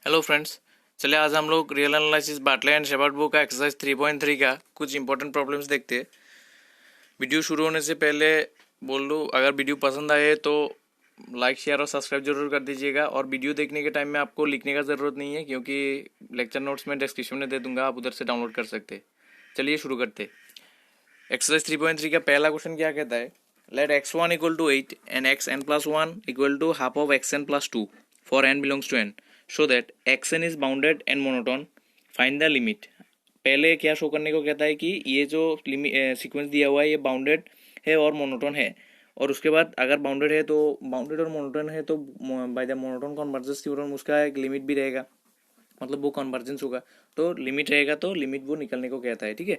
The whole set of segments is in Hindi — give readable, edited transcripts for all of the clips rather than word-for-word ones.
हेलो फ्रेंड्स, चलिए आज हम लोग रियल एनालिसिस बाटले एंड शेपर्ड बुक का एक्सरसाइज 3.3 का कुछ इंपॉर्टेंट प्रॉब्लम्स देखते हैं। वीडियो शुरू होने से पहले बोल दूँ, अगर वीडियो पसंद आए तो लाइक शेयर और सब्सक्राइब जरूर कर दीजिएगा। और वीडियो देखने के टाइम में आपको लिखने का ज़रूरत नहीं है, क्योंकि लेक्चर नोट्स में डिस्क्रिप्शन में दे दूंगा, आप उधर से डाउनलोड कर सकते हैं। चलिए शुरू करते। एक्सरसाइज 3.3 का पहला क्वेश्चन क्या कहता है? Let x1 equal to 8 and xn plus 1 equal to half of xn plus 2 for n belongs to n, show that xn is bounded and monotone, find the limit. पहले क्या शो करने को कहता है कि ये जो सीक्वेंस दिया हुआ है ये बाउंडेड है और मोनोटोन है। और उसके बाद अगर बाउंडेड है तो बाउंडेड और मोनोटोन है तो by the monotone convergence theorem उसका एक लिमिट भी रहेगा, मतलब वो कन्वर्जेंस होगा तो लिमिट रहेगा, तो लिमिट वो निकलने को कहता है। ठीक है,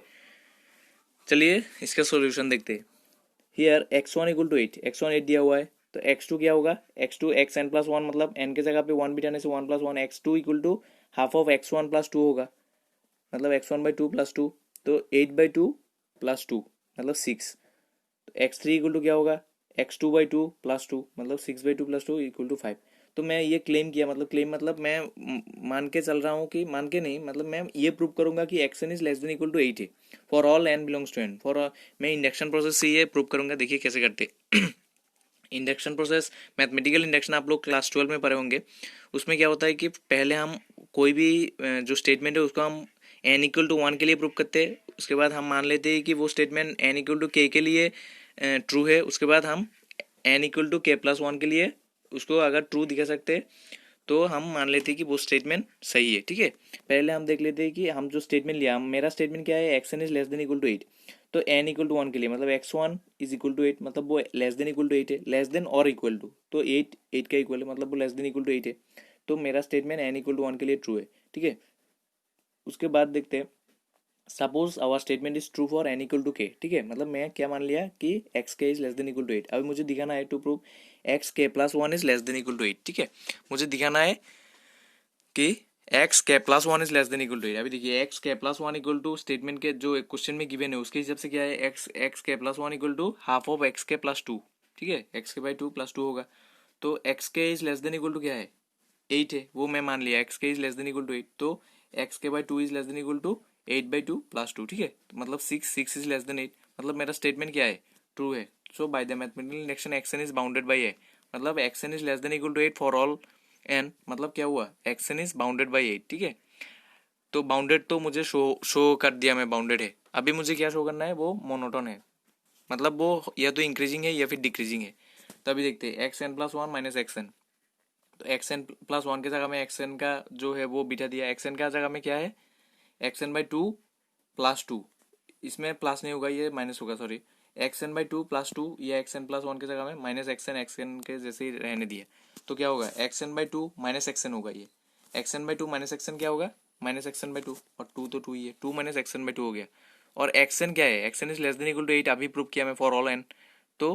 चलिए इसका सॉल्यूशन देखते हैं। Here x1 equal to 8, x1 8 दिया हुआ है तो x2 क्या होगा? x2 xn प्लस 1, मतलब n के जगह पे 1 बिठाने से 1 plus 1, x2 equal to half of x1 plus 2 होगा, मतलब x1 बाई 2 प्लस 2, तो 8 बाई 2 प्लस 2 मतलब 6। तो x3 इक्वल टू क्या होगा? x2 बाई 2 प्लस 2, मतलब 6 बाई 2 प्लस 2 इक्वल टू 5। तो मैं ये क्लेम किया, मतलब क्लेम मतलब मैं मान के चल रहा हूँ कि मान के नहीं, मतलब मैं ये प्रूव करूंगा कि xn is less than equal to 8 है for all n belongs to n। For मैं इंडक्शन प्रोसेस से ये प्रूव करूंगा। देखिए कैसे करते। इंडक्शन प्रोसेस, मैथमेटिकल इंडक्शन आप लोग क्लास 12 में पढ़े होंगे। उसमें क्या होता है कि पहले हम कोई भी जो स्टेटमेंट है उसको हम n इक्वल टू 1 के लिए प्रूव करते हैं। उसके बाद हम मान लेते हैं कि वो statement n equal to k के लिए ट्रू है। उसके बाद हम n equal to k plus 1 के लिए उसको अगर ट्रू दिखा सकते हैं तो हम मान लेते हैं कि वो स्टेटमेंट सही है। ठीक है, पहले हम देख लेते हैं कि हम जो स्टेटमेंट लिया, मेरा स्टेटमेंट क्या है? X N is less than equal to 8। तो n इक्वल टू 1 के लिए मतलब x1 इज इक्वल टू 8, मतलब वो लेस देन इक्वल टू 8 है। लेस देन और इक्वल टू, तो 8 का इक्वल है, मतलब वो लेस देन इक्वल टू 8 है। तो मेरा स्टेटमेंट n इक्वल टू 1 के लिए ट्रू है। ठीक है, उसके बाद देखते हैं। Suppose our statement is true for n equal to k। ठीक है, मतलब मैं क्या मान लिया कि x k is less than equal to 8। अभी मुझे दिखाना है टू प्रूव एक्स के plus 1 is less than equal to 8। ठीक है, मुझे दिखाना है कि एक्स के plus 1 is less than equal to 8। अभी देखिए एक्स के प्लस 1 इक्वल टू स्टेटमेंट के जो क्वेश्चन में गिवन है उसके हिसाब से क्या है? एक्स के plus 1 equal to half of x के प्लस 2। ठीक है, एक्स के बाई 2 प्लस 2 होगा। तो x k is less than equal to क्या है? 8 है, वो मैं मान लिया x k is less than equal to 8। तो x k by 2 is less than equal to 8 by 2 plus 2। ठीक है, तो मतलब 6 इज लेस देन 8, मतलब मेरा स्टेटमेंट क्या है? ट्रू है। So by the mathematical induction X N is bounded by A, मतलब X N is less than equal to 8 for all N, मतलब क्या हुआ? X N is bounded by 8। ठीक है, तो बाउंडेड तो मुझे शो कर दिया मैं, बाउंडेड है। अभी मुझे क्या शो करना है? वो मोनोटोन है, मतलब वो या तो इंक्रीजिंग है या फिर डिक्रीजिंग है। तभी देखते हैं x N plus 1 minus x n. तो एक्स एन प्लस 1 के जगह में एक्स एन का जो है वो बिठा दिया। एक्स एन का जगह में क्या है? एक्स एन बाई 2 प्लस 2, इसमें प्लस नहीं होगा, ये माइनस होगा, sorry. X n by 2 plus 2, या एक्स एन प्लस 1 के जगह में माइनस एक्स एन के जैसे ही रहने दिया। तो क्या होगा? X n by 2 minus x n होगा। ये x n by 2 minus x n क्या होगा? माइनस एक्स एन बाई 2, और 2 तो 2 ही है, 2 माइनस एक्स एन बाई 2 हो गया। और एक्स एन क्या है? X N is less than equal to 8, अभी प्रूव किया मैं फॉर ऑल एन। तो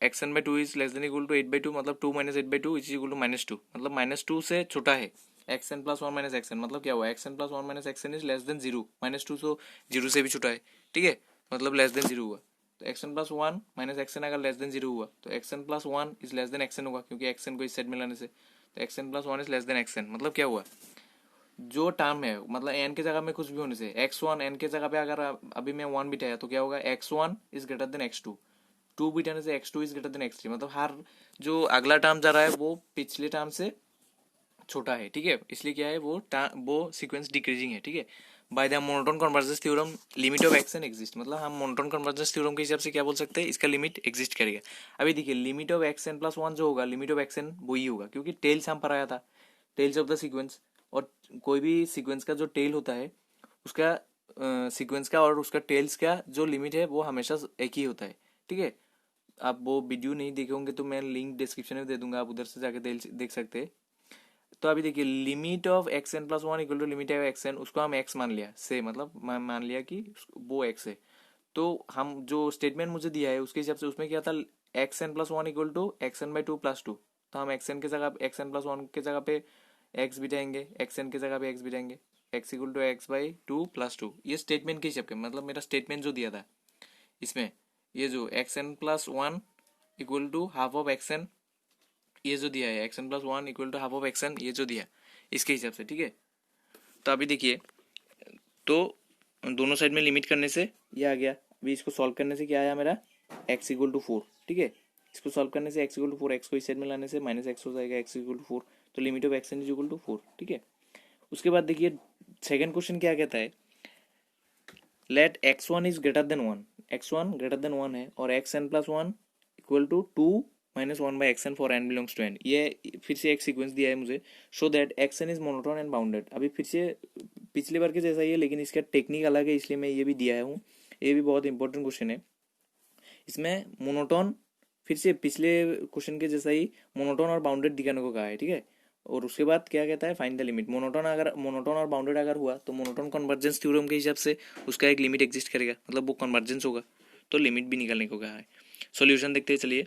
x n by 2 is less than equal to 8 by 2, मतलब 2 minus 8 by 2 is equal to minus 2, मतलब माइनस 2 से छोटा है। X N plus 1 minus x n, मतलब क्या हुआ? X N plus 1 minus x N is less than 0, minus 2 तो 0 से भी छोटा है। ठीक है, मतलब लेस देन 0 हुआ। तो x N plus 1 minus x n अगर लेस देन 0 हुआ तो x N plus 1 is less than x n होगा, क्योंकि एक्स एन को इस साइड में लाने से। तो x N plus 1 is less than x n, मतलब क्या हुआ? जो टर्म है, मतलब एन के जगह में कुछ भी होने से, एक्स वन एन के जगह पे अगर अभी मैं 1 बिठाया तो क्या होगा? X one is greater than x two, 2 बिठाने से x two is greater than x three, मतलब हर जो अगला टर्म जा रहा है वो पिछले टर्म से छोटा है। ठीक है, इसलिए क्या है? वो सीक्वेंस डिक्रीजिंग है। ठीक है, by the monotone convergence theorem limit of x n exist, मतलब हम मोनोटोन कन्वर्जेंस थ्योरम के हिसाब से क्या बोल सकते हैं? इसका लिमिट एग्जिस्ट करेगा। अभी देखिए limit of x N plus 1 जो होगा, लिमिट ऑफ एक्स एन वही होगा, क्योंकि टेल्स हम पढ़ाया था, टेल्स ऑफ द सीक्वेंस। और कोई भी सीक्वेंस का जो टेल होता है उसका सीक्वेंस का और उसका टेल्स का जो लिमिट है वो हमेशा एक ही होता है। ठीक है, आप वो वीडियो नहीं देखे होंगे तो मैं लिंक डिस्क्रिप्शन में दे दूंगा, आप उधर से जाके देख सकते हैं। तो अभी देखिए limit of x N plus 1 equal to limit of x n, उसको हम एक्स मान लिया से, मतलब मान लिया कि वो एक्स है। तो हम जो स्टेटमेंट मुझे दिया है उसके हिसाब से उसमें क्या था? X N plus 1 equal to x n by 2 plus 2। तो हम एक्स एन के जगह एक्स एन प्लस 1 के जगह पे एक्स बिठाएंगे, एक्स एन के जगह पे एक्स बिठाएंगे, X equal to X by 2 plus 2। ये स्टेटमेंट के हिसाब के, मतलब मेरा स्टेटमेंट जो दिया था इसमें, ये जो x N plus 1 equal to half of x n ये जो दिया है x N plus one equal to half of x n, ये जो दिया इसके हिसाब से, ठीक है। तो अभी देखिए, तो दोनों साइड में लिमिट करने से ये आ गया। अभी इसको सॉल्व करने से क्या आया मेरा, एक्स इक्वल टू 4, ठीक है। इसको सॉल्व करने से एक्स इक्वल टू 4, एक्स को इस साइड में लाने से माइनस एक्स हो जाएगा, एक्स इक्वल टू 4। तो limit of x N is equal to 4, ठीक है। उसके बाद देखिए सेकंड क्वेश्चन क्या कहता है, let x one is greater than one, x one greater than one है और x N plus one equal to 2 minus one by x n for n belongs to n. ये फिर से एक सीक्वेंस दिया है मुझे, show that x N is monotone and bounded. अभी फिर से पिछले बार के जैसा ही है, लेकिन इसका टेक्निक अलग है, इसलिए मैं ये भी दिया हूँ। ये भी बहुत इंपॉर्टेंट क्वेश्चन है। इसमें मोनोटोन फिर से पिछले क्वेश्चन के जैसा ही मोनोटोन और बाउंडेड दिखाने को कहा है, ठीक है। और उसके बाद क्या कहता है, फाइंड द लिमिट। मोनोटोन और बाउंडेड अगर हुआ तो मोनोटोन कन्वर्जेंस थ्योरम के हिसाब से उसका एक लिमिट एग्जिस्ट करेगा, मतलब वो कन्वर्जेंस होगा, तो लिमिट भी निकालने को कहा है। सॉल्यूशन देखते हैं, चलिए।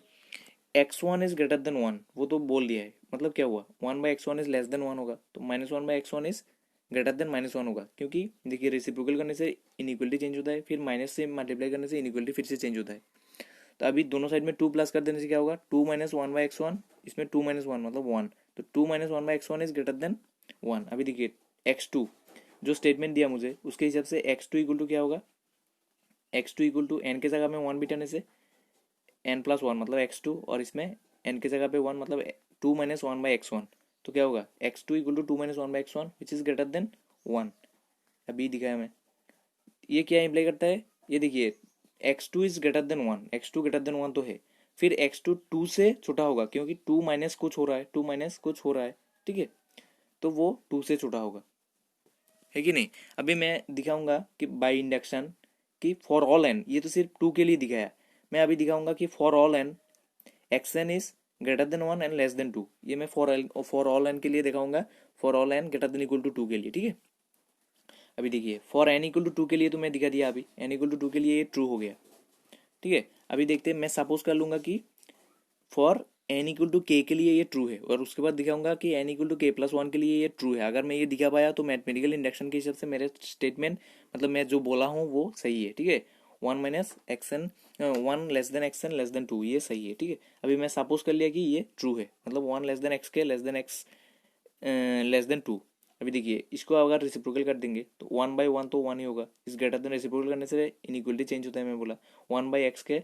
X one is greater than one, वो तो बोल दिया है, मतलब क्या हुआ, one by x one is less then one होगा, तो minus one by x one is greater then minus one होगा, क्योंकि देखिए रेसिप्रोकल करने से इनइक्वलिटी चेंज होता है, फिर माइनस से मल्टीप्लाई करने से इनइक्वलिटी फिर से चेंज होता है। तो अभी दोनों साइड में 2 प्लस कर देने से क्या होगा, 2 minus one by x one, इसमें 2 माइनस वन मतलब 1, तो 2 minus one by x one is greater than 1। अभी देखिए एक्स टू जो स्टेटमेंट दिया मुझे उसके हिसाब से एक्स टू इक्वल टू क्या होगा, x two equal to n के जगह में 1 बिठाने से एन प्लस वन मतलब एक्स टू, और इसमें एन के जगह पे 1 मतलब 2 minus one by x one, तो क्या होगा x two equal to 2 minus one by x one which is greater than 1। अभी दिखाया मैं, ये क्या इम्प्लाई करता है, ये देखिए x two is greater than one, x two greater than one तो है, फिर एक्स टू 2 से छोटा होगा, क्योंकि 2 माइनस कुछ हो रहा है, 2 माइनस कुछ हो रहा है, ठीक है, तो वो 2 से छोटा होगा, है कि नहीं। अभी मैं दिखाऊंगा कि बाय इंडक्शन कि फॉर ऑल एन, ये तो सिर्फ 2 के लिए दिखाया, मैं अभी दिखाऊंगा कि for all n x N is greater than one and less than 2, ये मैं फॉर ऑल एन के लिए दिखाऊंगा, for all n greater than equal to 2 के लिए, ठीक है। अभी देखिए फॉर एन इक्वल टू 2 के लिए तो मैं दिखा दिया, अभी एन इक्वल टू 2 के लिए ये ट्रू हो गया, ठीक है। अभी देखते हैं, मैं सपोज कर लूंगा कि फॉर एन इक्वल टू के लिए ये ट्रू है, और उसके बाद दिखाऊंगा कि एन इक्वल टू के प्लस वन के लिए ये ट्रू है। अगर मैं ये दिखा पाया तो मैथमेटिकल इंडक्शन के हिसाब से मेरे स्टेटमेंट, मतलब मैं जो बोला हूँ वो सही है, ठीक है। 1 minus x n, 1 less than x n less than 2, ये सही है, ठीक है। अभी मैं सपोज कर लिया कि ये ट्रू है, मतलब 1 लेस देन एक्स के less than x less than 2। अभी देखिए इसको अगर रेसिप्रोकल कर देंगे तो 1 बाई वन तो 1 ही होगा, इस ग्रेटर देन रेसिप्रोकल करने से इनइक्वलिटी चेंज होता है, मैं बोला 1 बाई एक्स के,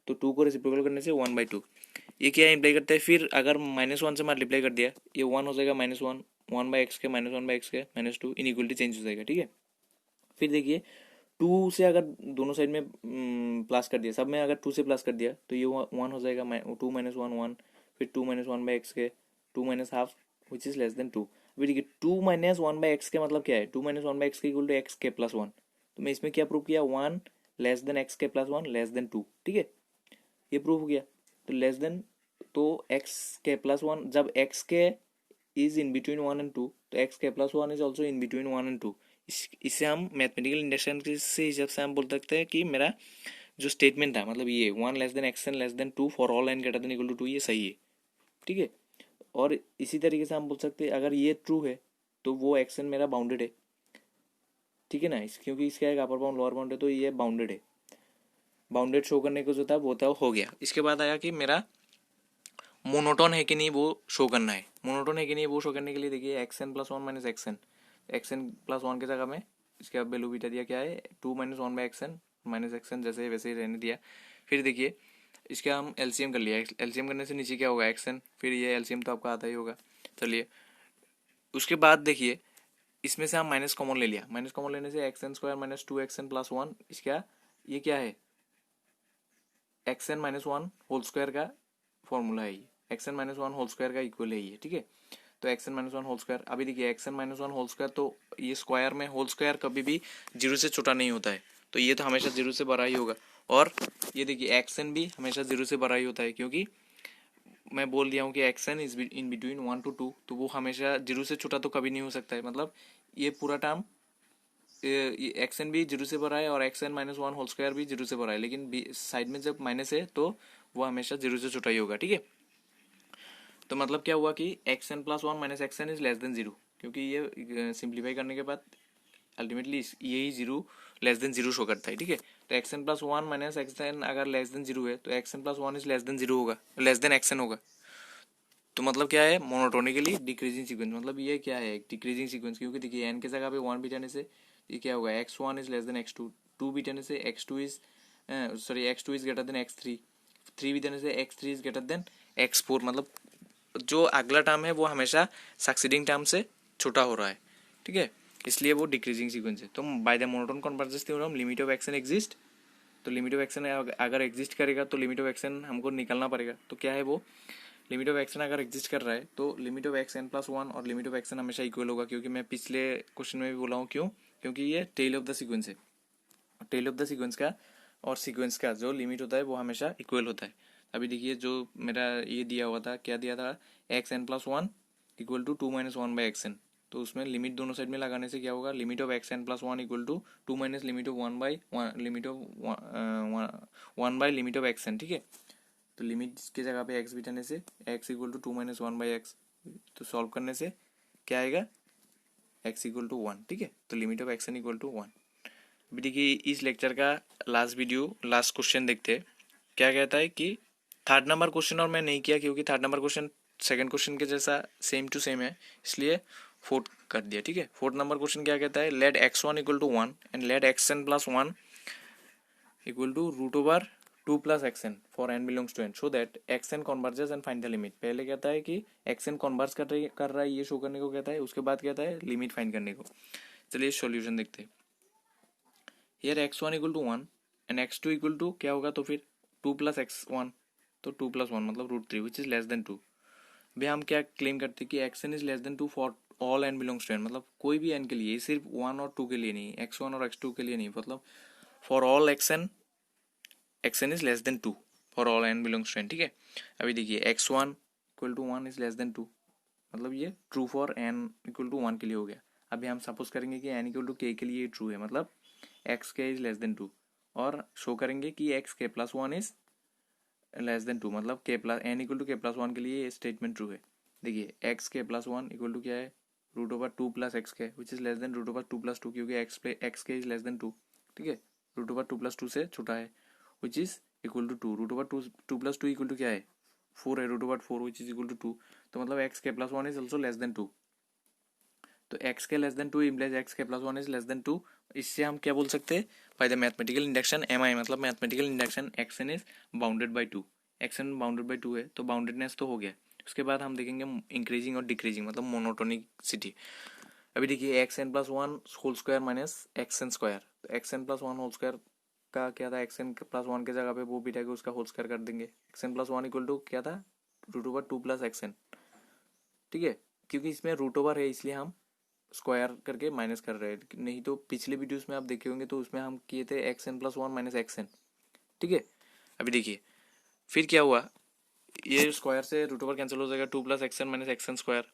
तो 2 को रेसिप्रोकल करने से 1 बाई टू। ये क्या इम्प्लाई करता है, फिर अगर माइनस वन से मल्टीप्लाई कर दिया, ये 1 हो जाएगा माइनस वन, 1 बाई एक्स के माइनस वन बाई एक्स के माइनस टू, इनइक्वलिटी चेंज हो जाएगा, ठीक है। फिर देखिए 2 से अगर दोनों साइड में प्लस कर दिया, सब में अगर 2 से प्लस कर दिया तो ये 1 हो जाएगा, 2 माइनस वन 1, फिर 2 माइनस वन बाई एक्स के 2 minus half which is less than 2। अभी देखिए 2 माइनस वन बाई एक्स के मतलब क्या है, 2 माइनस वन बाई एक्स के इक्वल टू एक्स के प्लस वन, तो मैं इसमें क्या प्रूव किया, 1 लेस देन एक्स के प्लस वन लेस देन 2, ठीक है, ये प्रूव हो गया। तो लेस देन, तो एक्स के प्लस वन, जब x k is in between 1 and 2, तो एक्स के plus one is also in between 1 and 2। इससे हम मैथमेटिकल इंडक्शन के हिसाब से हम बोल सकते हैं कि मेरा जो स्टेटमेंट था, मतलब ये 1 less than x n less than 2 for all n greater than equal to 2, ये सही है, ठीक है। और इसी तरीके से हम बोल सकते हैं अगर ये ट्रू है तो वो एक्स एन मेरा बाउंडेड है, ठीक है ना, क्योंकि इसका एक अपर बाउंड लोअर बाउंड है, तो ये बाउंडेड है। बाउंडेड शो करने को जो था वो था, हो गया। इसके बाद आया कि मेरा मोनोटोन है कि नहीं वो शो करना है। मोनोटोन है कि नहीं वो शो करने के लिए देखिए x N plus one minus x N plus one की जगह में इसके अब वैल्यू बीटा दिया क्या है, 2 minus one by x n minus x n, जैसे वैसे ही रहने दिया। फिर देखिए इसका हम एलसीएम कर लिया, एलसीएम करने से नीचे क्या होगा एक्स एन, फिर ये एलसीएम तो आपका आता ही होगा। चलिए उसके बाद देखिए इसमें से हम माइनस कॉमन ले लिया, माइनस कॉमन लेने से x n square minus 2 x N plus one, इसका ये क्या है, x n minus one whole square का फॉर्मूला है, ये x n minus one whole square का इक्वल है ये, ठीक है। तो x n minus one whole square, अभी देखिए x n minus one whole square, तो ये स्क्वायर में होल स्क्वायर कभी भी 0 से छोटा नहीं होता है, तो ये तो हमेशा 0 से बड़ा ही होगा। और ये देखिए एक्स एन भी हमेशा 0 से बड़ा ही होता है, क्योंकि मैं बोल दिया हूँ कि x N is in between 1 to 2, तो वो हमेशा 0 से छोटा तो कभी नहीं हो सकता है, मतलब ये पूरा टर्म एक्स एन भी 0 से बड़ा है और x n minus one whole square भी 0 से बड़ा है, लेकिन साइड में जब माइनस है तो वो हमेशा 0 से छोटा ही होगा, ठीक है। तो मतलब क्या हुआ कि x N plus one minus x N is less than 0, क्योंकि ये सिंप्लीफाई करने के बाद अल्टीमेटली यही 0 लेस देन 0 शो करता है, ठीक है। तो x N plus one minus x n अगर लेस देन 0 है तो x N plus one is less than 0 होगा, लेस देन एक्स एन होगा। तो मतलब क्या है, मोनोटोनिकली डिक्रीजिंग सीक्वेंस, मतलब ये क्या है, एक डिक्रीजिंग सीक्वेंस, क्योंकि देखिए एन के जगह पे 1 बिठाने से ये क्या होगा, x1 is less then x2, 2 बिठाने से x2 is sorry x2 is greater then x3, 3 बिठाने से x3 is greater then x4, मतलब जो अगला टर्म है वो हमेशा सक्सीडिंग टर्म से छोटा हो रहा है, ठीक है, इसलिए वो डिक्रीजिंग सीक्वेंस है। तो by the monotone convergence theorem limit of action exist, तो लिमिट ऑफ एक्शन अगर एग्जिस्ट करेगा तो लिमिट ऑफ एक्शन हमको निकालना पड़ेगा। तो क्या है वो, लिमिट ऑफ एक्शन अगर एग्जिस्ट कर रहा है तो limit of x N plus one और लिमिट ऑफ एक्शन हमेशा इक्वल होगा, क्योंकि मैं पिछले क्वेश्चन में भी बोला हूँ क्यों, क्योंकि ये टेल ऑफ द सीक्वेंस है, टेल ऑफ द सीक्वेंस का और सीक्वेंस का जो लिमिट होता है वो हमेशा इक्वल होता है। अभी देखिए जो मेरा ये दिया हुआ था, क्या दिया था, x N plus one equal to 2 - 1/xn, तो उसमें लिमिट दोनों साइड में लगाने से क्या होगा, limit of x N plus one equal to 2 - limit of 1/1 limit of 1/लिमिट ऑफ एक्स एन, ठीक है। तो लिमिट की जगह पे एक्स बिठाने से एक्स इक्वल टू 2 - 1/x, तो सॉल्व करने से क्या आएगा, एक्स इक्वल टू 1, ठीक है। तो limit of x n equal to 1। अभी देखिए इस लेक्चर का लास्ट वीडियो, लास्ट क्वेश्चन देखते हैं क्या कहता है कि थर्ड नंबर क्वेश्चन, और मैं नहीं किया क्योंकि third number question second question के जैसा सेम टू सेम है, इसलिए फोर्थ कर दिया, ठीक है। फोर्थ नंबर क्वेश्चन क्या कहता है, let x1 equal to 1 and let xn plus 1 equal to root over 2 + xn for n belongs to n so that xn converges and find the limit. पहले कहता है कि xn कन्वर्स कर रहा है ये शो करने को कहता है, उसके बाद कहता है लिमिट फाइंड करने को। चलिए सॉल्यूशन देखते हैं। Here x1 equal to 1 and x2 equal to क्या होगा, तो फिर 2 + x1, तो 2 + 1 मतलब √3 विच इज लेस देन 2। भाई हम क्या क्लेम करते हैं कि xn is less than 2 for all n belongs to n, मतलब कोई भी n के लिए, सिर्फ 1 और 2 के लिए नहीं, x1 और x2 के लिए नहीं, मतलब for all xn is less than 2 for all n belongs to n, ठीक है। अभी देखिए x1 equal to 1 is less than 2, मतलब ये true for n equal to 1 के लिए हो गया। अभी हम सपोज करेंगे कि n इक्वल टू k के लिए ट्रू है, मतलब x k is less than 2, और शो करेंगे कि एक्स के प्लस 1 इज लेस देन 2, मतलब के प्लस एन इक्वल टू के प्लस 1 के लिए ये स्टेटमेंट ट्रू है। देखिए एक्स के प्लस 1 इक्वल टू क्या है, रूट ओवर 2 + x के which is less than root over 2 + 2, क्योंकि x k is less than 2, ठीक है। रूट ओवर 2 + 2 से छोटा है which is equal to 2, root over 2 + 2 equal to क्या है, 4 है, root over 4 which is equal to 2, तो मतलब एक्स के plus 1 is also less than 2, तो x के लेस देन 2 इम्प्लाइज x के प्लस 1 इज लेस देन 2। इससे हम क्या बोल सकते हैं, by the mathematical induction mi, मतलब mathematical induction xn is bounded by 2, xn bounded by 2 है तो बाउंडेडनेस तो हो गया। उसके बाद हम देखेंगे इंक्रीजिंग और डिक्रीजिंग, मतलब मोनोटोनिसिटी। अभी देखिए xn plus 1 whole square minus xn square, तो xn प्लस 1 होल स्क्वायर का क्या था, xn प्लस 1 के जगह पे वो बिठा के उसका होल स्क्वायर कर देंगे, xn प्लस 1 इक्वल टू क्या था, रूट ओवर 2 + xn, ठीक है। क्योंकि इसमें रूट ओवर है इसलिए हम स्क्वायर करके माइनस कर रहे हैं, नहीं तो पिछले वीडियोस में आप देखे होंगे तो उसमें हम किए थे xn प्लस 1 माइनस xn, ठीक है। अभी देखिए फिर क्या हुआ, ये स्क्वायर से रूट ओवर कैंसिल हो जाएगा, 2 + xn minus xn square,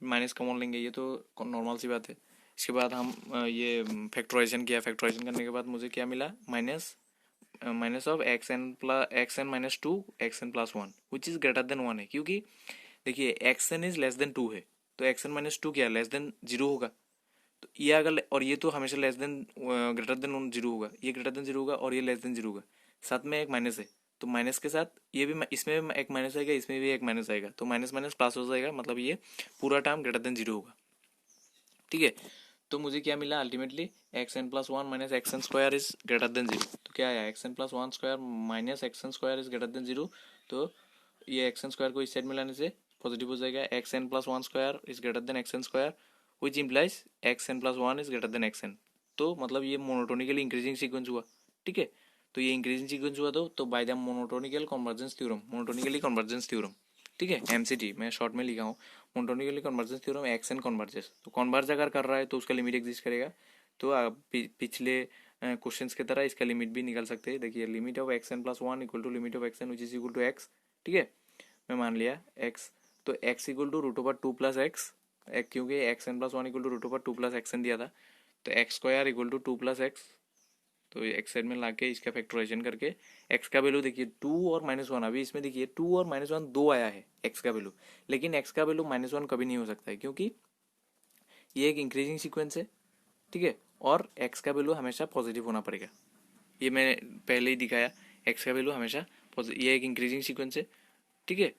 minus common लेंगे, ये तो नॉर्मल सी बात है। इसके बाद हम ये फैक्टराइजेशन किया, फैक्टराइजेशन करने के बाद मुझे क्या मिला, minus of xn minus 2 xn plus 1 which is greater than 1 है, क्योंकि देखिए xn इज लेस देन 2 है, तो xn माइनस 2 क्या लेस देन 0 होगा, तो ये अगर, और ये तो हमेशा लेस देन ग्रेटर देन 0 होगा, ये ग्रेटर देन 0 होगा और ये लेस देन 0 होगा, साथ में एक माइनस है, तो माइनस के साथ ये भी, इसमें भी एक माइनस आएगा, इसमें भी एक माइनस आएगा, तो माइनस माइनस प्लस हो जाएगा, मतलब ये पूरा टर्म ग्रेटर देन 0 होगा, ठीक है। तो मुझे क्या मिला ultimately, xn plus 1 minus xn square is greater then 0, तो क्या आया, xn plus 1 square minus xn square is greater then 0, तो ये xn स्क्वायर को इस साइड में लाने से पॉजिटिव हो जाएगा, xn plus 1 square is greater then xn square which implies xn plus 1 is greater then xn, तो मतलब ये मोनोटोनिकली इंक्रीजिंग सीक्वेंस हुआ, ठीक है। तो ये इंक्रीजिंग सीक्वेंस हुआ तो by the monotonical convergence theorem, monotonically convergence theorem, ठीक है, एमसीटी मैं शॉर्ट में लिखा हूँ, monotonically convergence theorem X N converges, तो कन्वर्ज अगर कर रहा है तो उसका लिमिट एग्जिस्ट करेगा, तो आप पिछले क्वेश्चंस की तरह इसका लिमिट भी निकाल सकते हैं। देखिए limit of x N plus 1 equal to limit of x n which is equal to x, ठीक है, मैं मान लिया एक्स, तो x equal to root over 2 + x, क्योंकि x N plus 1 equal to root over 2 + x n दिया था, तो x square equal to 2 + x, तो एक्स साइड में लाके इसका फैक्टराइजेशन करके एक्स का वैल्यू देखिए 2 और -1, अभी इसमें देखिए 2 और -1 दो आया है एक्स का वैल्यू, लेकिन एक्स का वैल्यू -1 कभी नहीं हो सकता है, क्योंकि ये एक इंक्रीजिंग सीक्वेंस है, ठीक है, और एक्स का वैल्यू हमेशा पॉजिटिव होना पड़ेगा, ये मैंने पहले ही दिखाया, एक्स का वैल्यू हमेशा ये एक इंक्रीजिंग सीक्वेंस है, ठीक है।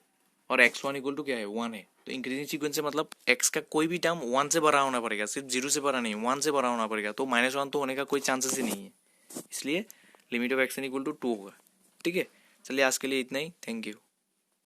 और x1 इक्वल टू क्या है 1 है, तो इंक्रीजिंग सीक्वेंस से मतलब x का कोई भी टर्म 1 से भरा होना पड़ेगा, सिर्फ 0 से भरा नहीं 1 से भरा होना पड़ेगा, तो -1 तो होने का कोई चांसेस ही नहीं है, इसलिए limit of x n equal to 2 होगा। ठीक है, चलिए आज के लिए इतना ही, थैंक यू।